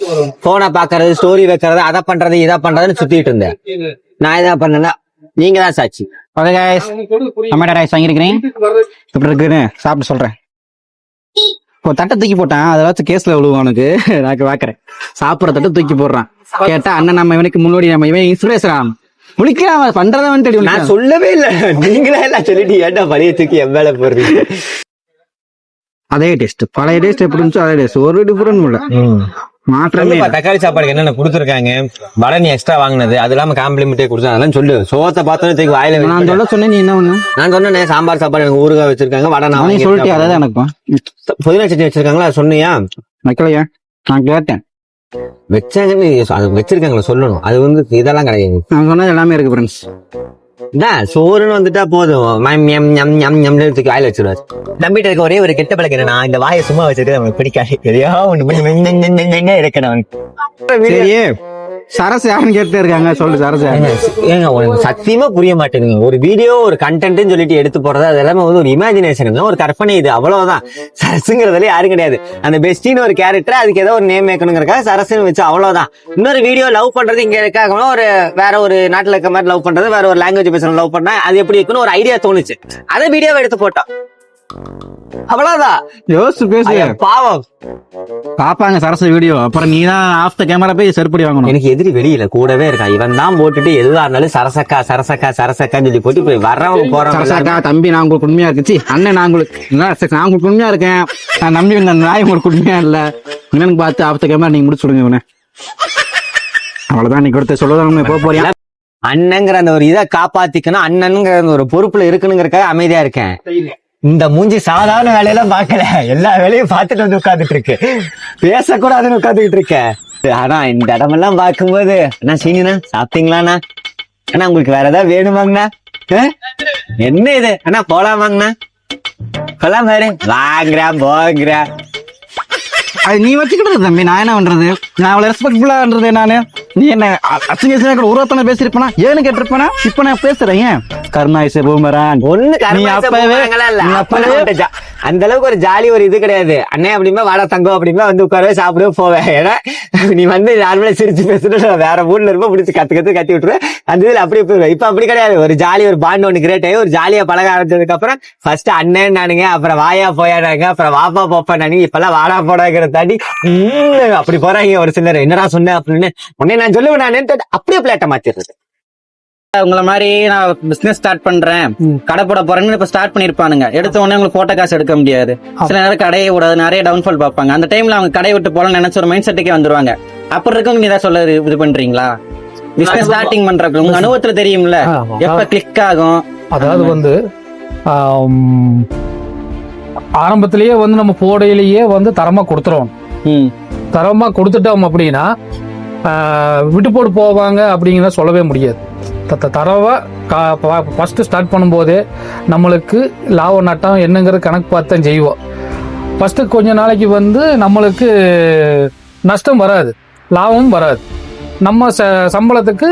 போனை பாக்குறது, ஸ்டோரி வைக்கிறது, அதை பண்றது இதை பண்றதுன்னு சுத்திட்டு இருந்தேன். நான் இதான் பண்ணல, நீங்க தான் சாட்சி. ஓகே गाइस, டொமேட்டோ ரைஸ் வாங்கிருக்கேன். இப்படி இருக்குன்னு சாப்பிட்டு சொல்றேன். இப்போ தட்டை தூக்கி போட்டான், அதை வச்சு கேஸ்ல விழுவும் அவனுக்கு. நான் பாக்குறேன் சாப்பிட்ற தட்டை தூக்கி போடுறான். கேட்டா அண்ணன் நம்ம இவனுக்கு முன்னாடி நம்ம இவன் இன்ஸ்பிரேஷன் முழிக்கிறான் பண்றதான் தெரியும். நான் சொல்லவே இல்லை, நீங்களா எல்லாம் சொல்லிட்டு ஏன்டா பழைய தூக்கி என் மேல போடுறீங்க. அதே டேஸ்ட், பழைய டேஸ்ட் எப்படி இருந்துச்சோ அதே டேஸ்ட், ஒரு டிஃபரெண்ட் இல்ல. மாற்றமே. தக்காளி சாப்பாடுக்கு என்னென்ன கொடுத்துருக்காங்க, வடை நீ எக்ஸ்ட்ரா வாங்கினது, அது இல்லாம காம்ப்ளிமெண்டே கொடுத்தா அதெல்லாம் சொல்லு. சோத்தை பார்த்தோன்னே தூக்கி வாயில. நான் சொல்ல சொன்னேன், நீ என்ன ஒண்ணு? நான் சொன்னேன் சாம்பார் சாப்பாடு எனக்கு ஊறுகாய் வச்சிருக்காங்க, வடை நான் சொல்லிட்டு அதான் எனக்கு புதினா சட்னி வச்சிருக்காங்களா சொன்னியா? வைக்கலையா? நான் கேட்டேன். வச்சாங்கன்னு அது வச்சிருக்காங்களா சொல்லணும். அது வந்து இதெல்லாம் கிடையாது. நான் சொன்னது எல்லாமே இருக்கு ஃப்ரெண்ட்ஸ். சோறுன்னு வந்துட்டா போதும், தூக்கி வாயில வச்சிருவாரு. தம்பிட்ட இருக்க ஒரே ஒரு கெட்ட பழக்கம் என்னன்னா, இந்த வாயை சும்மா வச்சுட்டு நமக்கு பிடிக்காது. எதையா ஒண்ணு இருக்கணும். சரசு யாருன்னு கேட்டு இருக்காங்க, சொல்லு சரசு. ஏங்க உனக்கு சத்தியமா புரிய மாட்டேங்குது. ஒரு வீடியோ ஒரு கண்டென்ட்னு சொல்லிட்டு எடுத்து போறது, அது எல்லாமே வந்து ஒரு இமேஜினேஷன், ஒரு கற்பனை. இது அவ்வளவுதான். சரசுங்கிறதுல யாரும் கிடையாது. அந்த பெஸ்டின்னு ஒரு கேரக்டர், அதுக்கு ஏதோ ஒரு நேம் வைக்கணுங்கிறக்காக சரசுன்னு வச்சு அவ்வளவுதான். இன்னொரு வீடியோ லவ் பண்றது இங்க இருக்காங்க, ஒரு வேற ஒரு நாட்டுல இருக்க மாதிரி லவ் பண்றது, வேற ஒரு லாங்குவேஜ் பேசுற லவ் பண்ணா அது எப்படி இருக்குன்னு ஒரு ஐடியா தோணுச்சு. அதை வீடியோவை எடுத்து போட்டோம், அவ்வளவுதான். யோசிச்சு பேசு. பாவம் பாப்பாங்க சரசு வீடியோ. அப்புறம் நீ தான் ஆஃப் த கேமரா போய் செருப்படி வாங்கணும். எனக்கு எதிரி வெளியில கூடவே இருக்கா. இவன் தான் போட்டுட்டு எதுவா இருந்தாலும் சரசக்கான்னு சொல்லி போட்டு போய் வர்றவங்க போறவங்க. சரசக்கா தம்பி நான் உங்களுக்கு உண்மையா இருக்குச்சு, அண்ணன் நான் உங்களுக்கு உண்மையா இருக்கேன், நான் நம்பி வந்த நாய் உங்களுக்கு உண்மையா இல்ல என்னன்னு பார்த்து ஆஃப் த கேமரா நீங்க முடிச்சு விடுங்க இவனை. அவ்வளவுதான். நீ கொடுத்த சொல்லுவாங்க போக போறியா? அண்ணங்கிற அந்த ஒரு இதை காப்பாத்திக்கணும், அண்ணனுங்கிற ஒரு பொறுப்புல இருக்கணுங்கிறக்காக அமைதியா இருக்கேன். இந்த மூஞ்சி சாதாரண வேலையெல்லாம் பாக்கல, எல்லா வேலையும் பார்த்துட்டு வந்து உட்காந்துட்டு இருக்கு. பேசக்கூடாதுன்னு உட்காந்துக்கிட்டு இருக்கேன். ஆனா இந்த இடமெல்லாம் பார்க்கும்போது, அண்ணா சீனிண்ணா சாப்பிட்டீங்களாண்ணா, அண்ணா உங்களுக்கு வேற ஏதாவது வேணுமாங்கண்ணா, என்ன இது அண்ணா போலாமாங்கண்ணா, போலாம் பாரு வாங்குறா போங்கிறா. அது நீ வச்சுக்கிட்டது தம்பி, நான் என்ன பண்றது? நான் அவ்வளவு ரெஸ்பெக்ட்ஃபுல்லா பண்றது. நானு நீ என்ன அசிங்க உருவத்தனை பேசிருப்பேனா, ஏன்னு கேட்டிருப்பேனா? இப்ப நான் பேசுறேன். கருணாயிச பூமரான் ஒண்ணு நீ அப்பவே அந்த அளவுக்கு ஒரு ஜாலி ஒரு இது கிடையாது. அண்ணே அப்படின்னா வாடா தங்கம் அப்படின்னா வந்து உட்காரவே சாப்பிடவே போவேன். ஏன்னா நீ வந்து நார்மலா சிரிச்சு பேசுறது வேற ஊர்ல இருப்ப பிடிச்சி கத்தி விட்டுருவேன். அந்த இதுல அப்படியே போயிடுவேன். இப்ப அப்படி கிடையாது. ஒரு ஜாலி ஒரு பாண்ட் ஒண்ணு கிரியேட் ஆகி ஒரு ஜாலியா பழக ஆரம்பிச்சதுக்கு அப்புறம் ஃபர்ஸ்ட் அண்ணன் நானுங்க, அப்புறம் வாயா போயாடாங்க, அப்புறம் வாப்பா போப்பா நானுங்க, இப்பெல்லாம் வாடா போடாங்கிற தாண்டி அப்படி போறாங்க ஒரு சிலர். என்னடா சொன்னேன் அப்படின்னு உடனே நான் சொல்லுவேன் நானே அப்படியே பிளேட்டை மாத்திடுறது. உங்களை மாதிரி நான் பிசினஸ் ஸ்டார்ட் பண்றேன், கடை போட போறேன்னு இப்ப ஸ்டார்ட் பண்ணிருப்பானுங்க. எடுத்த உடனே உங்களுக்கு போட்ட காசு எடுக்க முடியாது. சில நேரம் கடையை விடாது, நிறைய டவுன்ஃபால் பார்ப்பாங்க. அந்த டைம்ல அவங்க கடையை விட்டு போல நினைச்ச ஒரு மைண்ட் செட்டுக்கே வந்துருவாங்க. அப்படி இருக்கவங்க நீ ஏதாவது சொல்ல இது பண்றீங்களா? பிசினஸ் ஸ்டார்டிங் பண்றப்ப உங்க அனுபவத்துல தெரியும்ல எப்ப கிளிக் ஆகும். அதாவது வந்து ஆரம்பத்திலேயே வந்து நம்ம போடையிலேயே வந்து தரமா கொடுத்துருவோம். தரமா கொடுத்துட்டோம் அப்படின்னா விட்டு போட்டு போவாங்க அப்படிங்கிறத சொல்லவே முடியாது. தரவா ஃபர்ஸ்ட் ஸ்டார்ட் பண்ணும்போதே நம்மளுக்கு லாப நட்டம் என்னங்கிறது கணக்கு பார்த்து தான் செய்வோம். ஃபர்ஸ்ட் கொஞ்ச நாளைக்கு வந்து நம்மளுக்கு நஷ்டம் வராது, லாபமும் வராது. நம்ம சம்பளத்துக்கு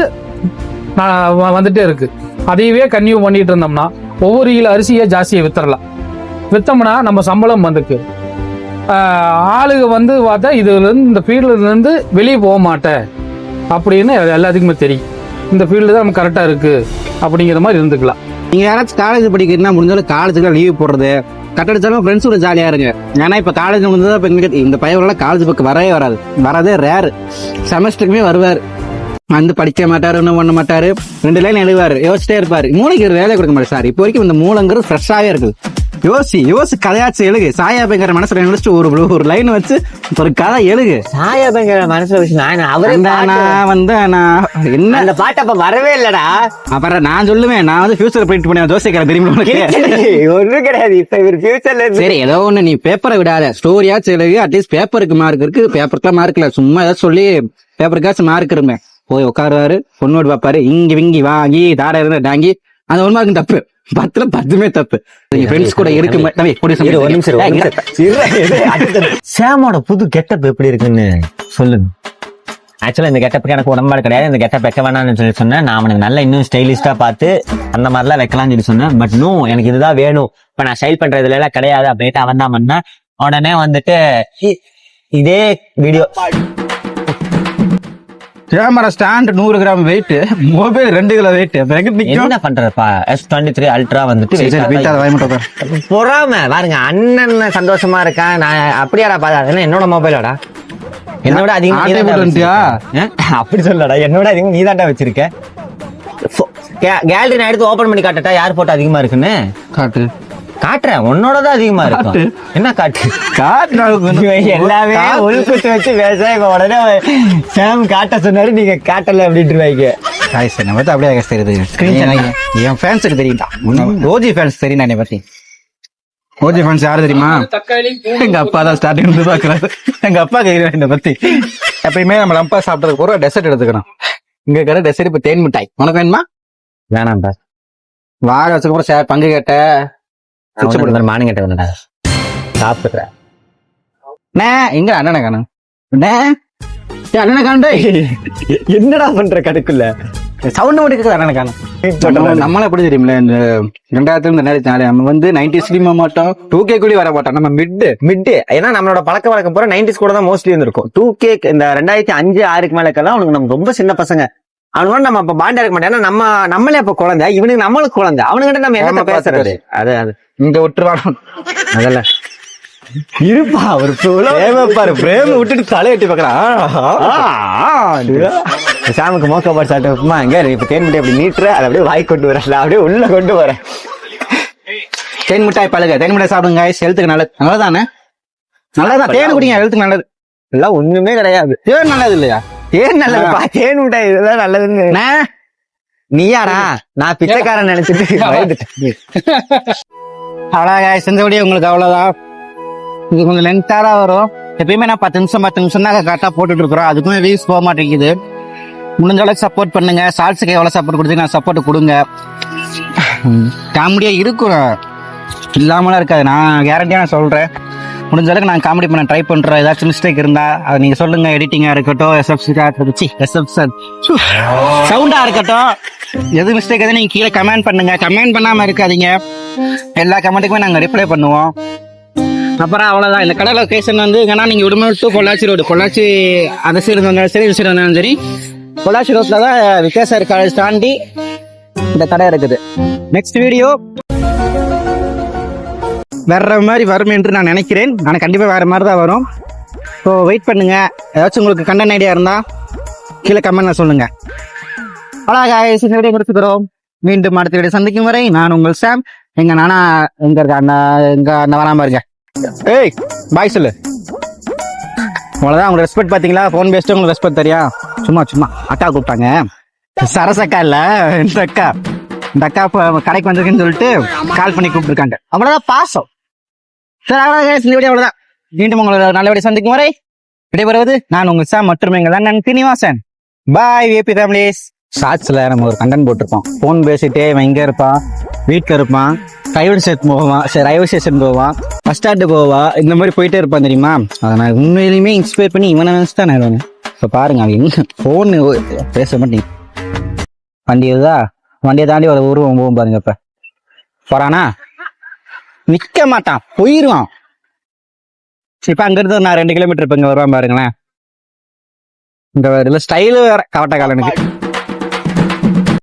வந்துட்டே இருக்கு. அதையவே கன்டினியூ பண்ணிட்டு இருந்தோம்னா ஒவ்வொரு கிலோ அரிசியை ஜாஸ்தியை வித்தரலாம். வித்தோம்னா நம்ம சம்பளம் வந்துக்கு ஆளுங்க வந்து பார்த்தா இதுல இருந்து இந்த ஃபீல்டுல இருந்து வெளியே போக மாட்டேன் அப்படின்னு எல்லாத்துக்குமே தெரியும். இந்த ஃபீல்டு தான் நம்ம கரெக்டா இருக்கு அப்படிங்கிற மாதிரி இருந்துக்கலாம். நீங்க யாராச்சும் காலேஜ் படிக்கிறீங்கன்னா முடிஞ்சாலும் காலேஜுக்கு லீவ் போடுறது, கட்டடிச்சாலும் ஃப்ரெண்ட்ஸோட ஜாலியா இருங்க. ஏன்னா இப்ப காலேஜ் முடிஞ்சதா இப்ப எங்களுக்கு இந்த பையன் காலேஜ் பக்கம் வரதே ரேர். செமஸ்டருக்குமே வருவார், வந்து படிக்க மாட்டாரு, ஒன்றும் பண்ண மாட்டாரு, 2 லைன் எழுதுவாரு, யோசிச்சிட்டே இருப்பாரு. மூளைக்கு ஒரு வேலை கொடுக்க மாட்டாரு சார். இப்போ வரைக்கும் இந்த மூளைங்கிறது ஃப்ரெஷ்ஷாவே இருக்குது. யோசி கதையாச்சு எழுகு. சாயா பேங்கிற மனசுல நினைச்சிட்டு ஒரு லைன் வச்சு ஒரு கதை எழுகு. சாயா பேங்கிற மனசுல வச்சு நான் என்ன அந்த பாட்டு அப்ப வரவே இல்லடா. அப்புறம் நான் சொல்லுவேன், நான் வந்து ஃபியூச்சர் பிரிண்ட் பண்ணி ஜோசிக்கார தெரியுமா ஒன்றும் கிடையாது. இப்ப இவர் ஃபியூச்சர்ல சரி ஏதோ ஒண்ணு நீ பேப்பரை விடாத, ஸ்டோரியாச்சும் எழுகு. அட்லீஸ்ட் பேப்பருக்கு மார்க் இருக்கு, பேப்பருக்குலாம் மார்க் இல்ல, சும்மா ஏதாவது சொல்லி பேப்பருக்காச்சும் மார்க் இருமே. போய் உட்காருவாரு, பொண்ணோடு பாப்பாரு, இங்கி விங்கி வாங்கி தாட இருந்து டாங்கி. அந்த 1 மார்க் தப்பு, 10ல 10மே தப்பு. ஃப்ரெண்ட்ஸ் கூட இருக்கு. சாமோட புது கெட்டப் எப்படி இருக்குன்னு சொல்லுங்க. ஆக்சுவலா இந்த கெட்டப்புக்கு எனக்கு உடம்பாடு கிடையாது. இந்த கெட்டப் வைக்க வேணாம்னு சொல்லி சொன்னேன். நான் அவனுக்கு நல்லா இன்னும் ஸ்டைலிஸ்டா பார்த்து அந்த மாதிரிலாம் வைக்கலாம்னு சொல்லி சொன்னேன். பட் நோ, எனக்கு இதுதான் வேணும், இப்ப நான் ஸ்டைல் பண்றதுல எல்லாம் கிடையாது அப்படின்ட்டு அவன் தான் பண்ணேன். உடனே வந்துட்டு இதே video camera stand 100 gram wait, mobile 2 kilo weight. என்ன பண்றப்பா S23 அல்ட்ரா வந்துட்டு பொறாம பாருங்க. அண்ணன் சந்தோஷமா இருக்கான், நான் அப்படியாடா பாத்தா என்னோட மொபைலோடா என்னோட அதிகமா அப்படி சொல்லடா, என்னோட அதிகமா நீ தாண்டா வச்சிருக்க. கேலரி நான் எடுத்து ஓபன் பண்ணி காட்டட்டா யார் போட்டோ அதிகமா இருக்குன்னு? காட்டுறேன், உன்னோடதான் அதிகமா இருக்கும். என்ன எல்லாமே ஒழுக்கத்தை வச்சு பேச உடனே சாம் காட்ட சொன்னாரு, நீங்க காட்டல அப்படின்ட்டு அப்படியே தெரியுது. என் ஃபேன்ஸுக்கு தெரியும்டா, ஓஜி ஃபேன்ஸ் தெரியும். என்னை பத்தி ஓஜி ஃபேன்ஸ் யாரு தெரியுமா? எங்க அப்பா தான் ஸ்டார்டிங் பாக்குறாரு. எங்க அப்பா கேக்குறேன் என்னை பத்தி. எப்பயுமே நம்ம லம்பா சாப்பிட்டதுக்கு பூரா டெசர்ட் எடுத்துக்கணும். இங்க இருக்கிற டெசர்ட் இப்ப தேன் மிட்டாய். உனக்கு வேணுமா? வேணாம்ப்பா. வாழ வச்சுக்க பங்கு கேட்ட மானு கேட்ட சாப்பிடுறேன். எங்க அண்ணனை காணும், அண்ணனை காண என்னடா பண்ற கடுக்குள்ள சவுண்ட் மட்டும் அண்ணனை காணும். நம்மள எப்படி தெரியுமில்ல, இந்த 2000 நம்ம வந்து 90s மாட்டோம், 2K கூடி வர மாட்டோம். நம்ம மிட் ஏன்னா நம்மளோட பழக்க வழக்கம் போற 90s கூட தான் மோஸ்ட்லி இருந்திருக்கும். 2K இந்த 2005, 6 மேலக்கெல்லாம் அவனுக்கு நம்ம ரொம்ப சின்ன பசங்க. அவனுக்கு நம்ம அப்ப பாண்டா இருக்க மாட்டேன். ஏன்னா நம்மளே அப்ப குழந்தை, இவனுக்கு நம்மளுக்கு குழந்தை. அவனுக்கிட்ட நம்ம என்ன பேசுறது? அது இங்க விட்டுருவானு அதெல்லாம் இருப்பா. ஒரு பாரு பிரேம விட்டுட்டு தலையெட்டி பாக்குறான். சாமுக்கு மோக்கப்பாடு சாப்பிட்டுமா எங்க இப்ப தேன் மிட்டாய் அப்படி நீட்டுற, அதை அப்படியே வாய் கொண்டு வரல, அப்படியே உள்ள கொண்டு வரேன். தேன் மிட்டாய் பழக, தேன் மிட்டாய் சாப்பிடுங்க, ஹெல்த்துக்கு நல்லது. நல்லதானே? நல்லதான். தேன் குடிங்க, ஹெல்த்துக்கு நல்லது. எல்லாம் ஒண்ணுமே கிடையாது. தேன் நல்லது இல்லையா? தேன் நல்லதுப்பா, தேன் மிட்டாய் இதெல்லாம் நல்லதுன்னு நீயாடா? நான் பிச்சைக்காரன் நினைச்சிட்டு அவ்வளோ செஞ்ச வீடியோ உங்களுக்கு அவ்வளவுதான். இது கொஞ்சம் லென்த்தா தான் வரும். எப்பயுமே நான் 10 நிமிஷம் தான் கரெக்டா போட்டுட்டு இருக்கிறோம். அதுக்குமே வியூஸ் போக மாட்டேங்குது. முடிஞ்ச அளவுக்கு சப்போர்ட் பண்ணுங்க. ஷார்ட்ஸுக்கு எவ்வளவு சப்போர்ட் கொடுத்து நான் சப்போர்ட் கொடுங்க. காமெடியா இருக்கும், இல்லாமலாம் இருக்காது. நான் கேரண்டியா நான் சொல்றேன். முடிஞ்ச அளவுக்கு நான் காமெடி பண்ண ட்ரை பண்றேன். ஏதாச்சும் மிஸ்டேக் இருந்தா அதை நீங்க சொல்லுங்க. எடிட்டிங்கா இருக்கட்டும், சவுண்டா இருக்கட்டும், எது மிஸ்டேக் எது நீங்க கீழே கமெண்ட் பண்ணுங்க. கமெண்ட் பண்ணாம இருக்காதீங்க. எல்லா கமெண்ட்டுக்குமே நாங்க ரிப்ளை பண்ணுவோம். அப்புறம் அவ்வளவுதான். இந்த கடை லொகேஷன் வந்து எங்கன்னா நீங்க உடுமலை டு பொள்ளாச்சி ரோடு, பொள்ளாச்சி அந்த சைடு வந்தாலும் சரி, இந்த சைடு வந்தாலும் சரி, பொள்ளாச்சி ரோட்ல தான் வித்யாசாகர் காலேஜ் தாண்டி இந்த கடை இருக்குது. நெக்ஸ்ட் வீடியோ வேற மாதிரி வரும் என்று நான் நினைக்கிறேன். ஆனால் கண்டிப்பா வேற மாதிரி தான் வரும். ஸோ வெயிட் பண்ணுங்க. ஏதாச்சும் உங்களுக்கு கண்டென்ட் ஐடியா இருந்தா கீழே கமெண்ட்ல சொல்லுங்க. அழகாக வீடியோ முடிச்சுக்கிறோம். மீண்டும் அடுத்த வீடியோ சந்திக்கும் வரை நான் உங்கள் சாம். எங்க நானா எங்க இருக்க அண்ணா எங்க அண்ணா வராம இருங்க. ஏய் பாய் சொல்லு. அவ்வளவுதான். உங்களுக்கு ரெஸ்பெக்ட் பாத்தீங்களா? போன் பேசிட்டு உங்களுக்கு ரெஸ்பெக்ட் தெரியா? சும்மா சும்மா அக்கா கூப்பிட்டாங்க. சரசக்கா இல்ல, இந்த அக்கா. இந்த அக்கா கடைக்கு வந்திருக்குன்னு சொல்லிட்டு கால் பண்ணி கூப்பிட்டுருக்காங்க. அவ்வளவுதான் பாசம். சரி அவ்வளவுதான். இந்த வீடியோ அவ்வளவுதான். மீண்டும் உங்களை நல்ல வீடியோ சந்திக்கும் வரை விடைபெறுவது நான் உங்கள் சாம் மற்றும் எங்கள் அண்ணன் சீனிவாசன். பாய் விபி ஃபேமிலிஸ். ஷார்ட்ஸ்ல நம்ம ஒரு கண்டென்ட் போட்டிருப்போம். போன் பேசிட்டே இவன் இங்க இருப்பான், வீட்டுல இருப்பான், ரயில்வே ஸ்டேஷன் போவான், ரயில்வே ஸ்டேஷன் போவான், பஸ் ஸ்டாண்டு போவா, இந்த மாதிரி போயிட்டே இருப்பான் தெரியுமா? அதை நான் உண்மையிலுமே இன்ஸ்பயர் பண்ணி இவனை நினைச்சுதான் நான் இப்போ பாருங்க, அவன் எங்க போன் பேச மாட்டேங்க. வண்டியை தாண்டி ஒரு உருவம் போகும் பாருங்க. இப்ப போறானா நிக்க மாட்டான், போயிருவான். இப்ப அங்க இருந்து நான் 2 கிலோமீட்டர் இப்ப இங்க வருவான் பாருங்களேன். இந்த ஸ்டைலு வேற கவட்ட காலனுக்கு.